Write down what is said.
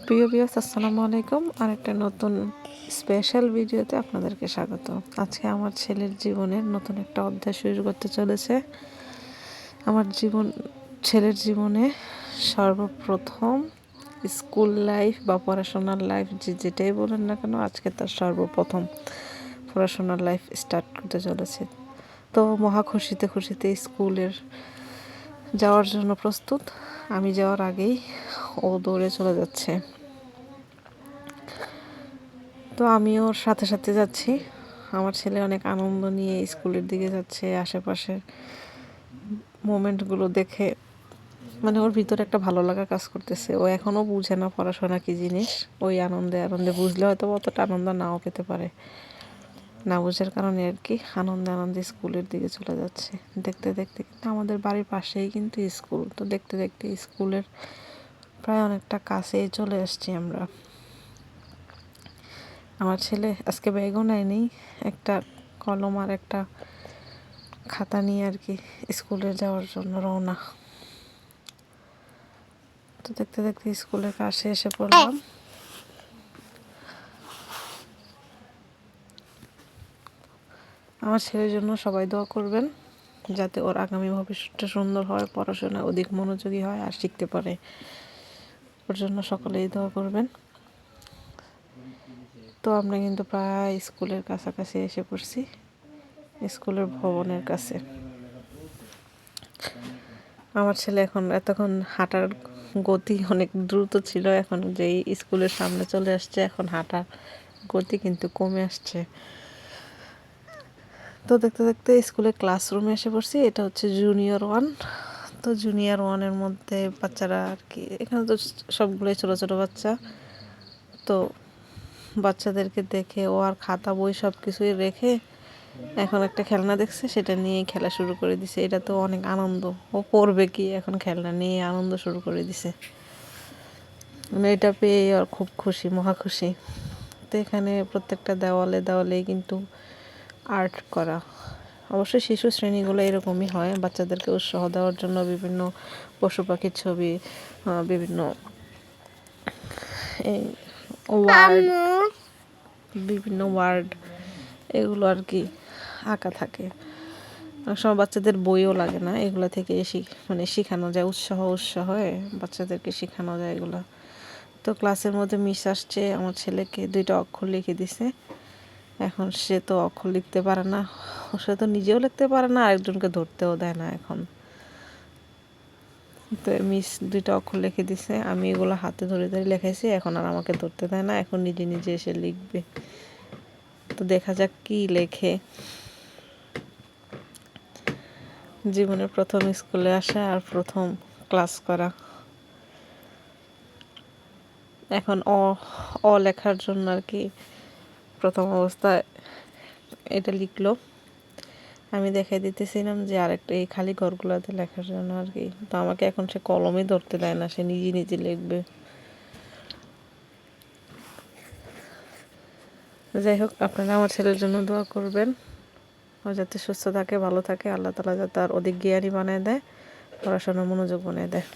প্রিয় ভিউয়ার্স, আসসালামু আলাইকুম। আর একটা নতুন স্পেশাল ভিডিওতে আপনাদেরকে স্বাগত। আজকে আমার ছেলের জীবনের নতুন একটা অধ্যায় শুরু করতে চলেছে। আমার ছেলের জীবনে সর্বপ্রথম স্কুল লাইফ বা পড়াশোনার লাইফ যেটাই বলেন না কেন, আজকে তার সর্বপ্রথম পড়াশোনার লাইফ স্টার্ট করতে চলেছে। তো মহা খুশিতে স্কুলের যাওয়ার জন্য প্রস্তুত। আমি যাওয়ার আগেই ও দৌড়ে চলে যাচ্ছে। তো আমি ওর সাথে যাচ্ছি। আমার ছেলে অনেক আনন্দ নিয়ে স্কুলের দিকে যাচ্ছে। আশেপাশের মোমেন্টগুলো দেখে মানে ওর ভিতরে একটা ভালো লাগা কাজ করতেছে। ও এখনও বুঝে না পড়াশোনা কী জিনিস। ওই আনন্দে বুঝলে হয়তো অতটা আনন্দ নাও পেতে পারে, না বুঝার কারণে আর কি আনন্দে স্কুলের দিকে চলে যাচ্ছে। দেখতে কিন্তু আমাদের বাড়ির পাশেই কিন্তু স্কুল। তো দেখতে স্কুলের প্রায় অনেকটা কাছেই চলে আসছি আমরা। আমার ছেলে আজকে ব্যাগও নেয়নি, একটা কলম আর একটা খাতা নিয়ে আর কি স্কুলে যাওয়ার জন্য রওনা। তো দেখতে স্কুলের কাছে এসে পড়লাম। আমার ছেলের জন্য সবাই দোয়া করবেন, যাতে ওর আগামী ভবিষ্যৎটা সুন্দর হয়, পড়াশোনা অধিক মনোযোগী হয় আর শিখতে পারে। ওর জন্য সকলেই দোয়া করবেন। তো আমরা কিন্তু প্রায় স্কুলের কাছাকাছি এসে পড়ছি, স্কুলের ভবনের কাছে। আমার ছেলে এতক্ষণ হাঁটার গতি অনেক দ্রুত ছিল, এখন যেই স্কুলের সামনে চলে আসছে এখন হাঁটার গতি কিন্তু কমে আসছে। তো দেখতে স্কুলের ক্লাসরুমে এসে পড়ছি। এটা হচ্ছে জুনিয়র 1। তো জুনিয়র 1-এর মধ্যে বাচ্চারা আর কি, এখানে তো সবগুলোই ছোটো বাচ্চা। তো বাচ্চাদেরকে দেখে ও আর খাতা বই সব কিছুই রেখে এখন একটা খেলনা দেখছে, সেটা নিয়েই খেলা শুরু করে দিছে। এটা তো অনেক আনন্দ, ও পড়বে কি, এখন খেলনা নিয়ে আনন্দ শুরু করে দিছে। মানে এটা পেয়ে আর খুব খুশি, মহা খুশি। তো এখানে প্রত্যেকটা দেওয়ালেই কিন্তু আর্ট করা। অবশ্যই শিশু শ্রেণীগুলো এরকমই হয়, বাচ্চাদেরকে উৎসাহ দেওয়ার জন্য বিভিন্ন পশু পাখির ছবি, বিভিন্ন ওয়ার্ড এগুলো আর কি আঁকা থাকে। অনেক সময় বাচ্চাদের বইও লাগে না, এগুলো থেকে শেখানো যায়, উৎসাহে বাচ্চাদেরকে শেখানো যায় এগুলো। তো ক্লাসের মধ্যে মিস আসছে, আমার ছেলেকে 2টা অক্ষর লিখে দিছে। এখন সে তো অক্ষর লিখতে পারে না, সে তো নিজেও লিখতে পারে না, আরেকজনকে ধরতেও দেয় না এখন। তো মিস 2টা অক্ষর লিখে দিছে, আমি এগুলো হাতে ধরে লেখাইছি, এখন আর আমাকে ধরতে দেয় না, এখন নিজে এসে লিখবে। তো দেখা যাক কি লেখে। জীবনের প্রথম স্কুলে আসা আর প্রথম ক্লাস করা। এখন অ লেখার জন্য আর কি প্রথম অবস্থায় এটা লিখলো। আমি দেখাই দিতেছিলাম যে আরেকটা এই খালি ঘরগুলোতে লেখার জন্য আর কি। তো আমাকে এখন সে কলমে ধরতে দেয় না, সে নিজে লিখবে। যাই হোক, আপনারা আমার ছেলের জন্য দোয়া করবেন, ও যাতে সুস্থ থাকে, ভালো থাকে, আল্লাহ তাআলা যাতে তার অধিক জ্ঞানী বানায় দেয়, পড়াশোনার মনোযোগ বানিয়ে দেয়।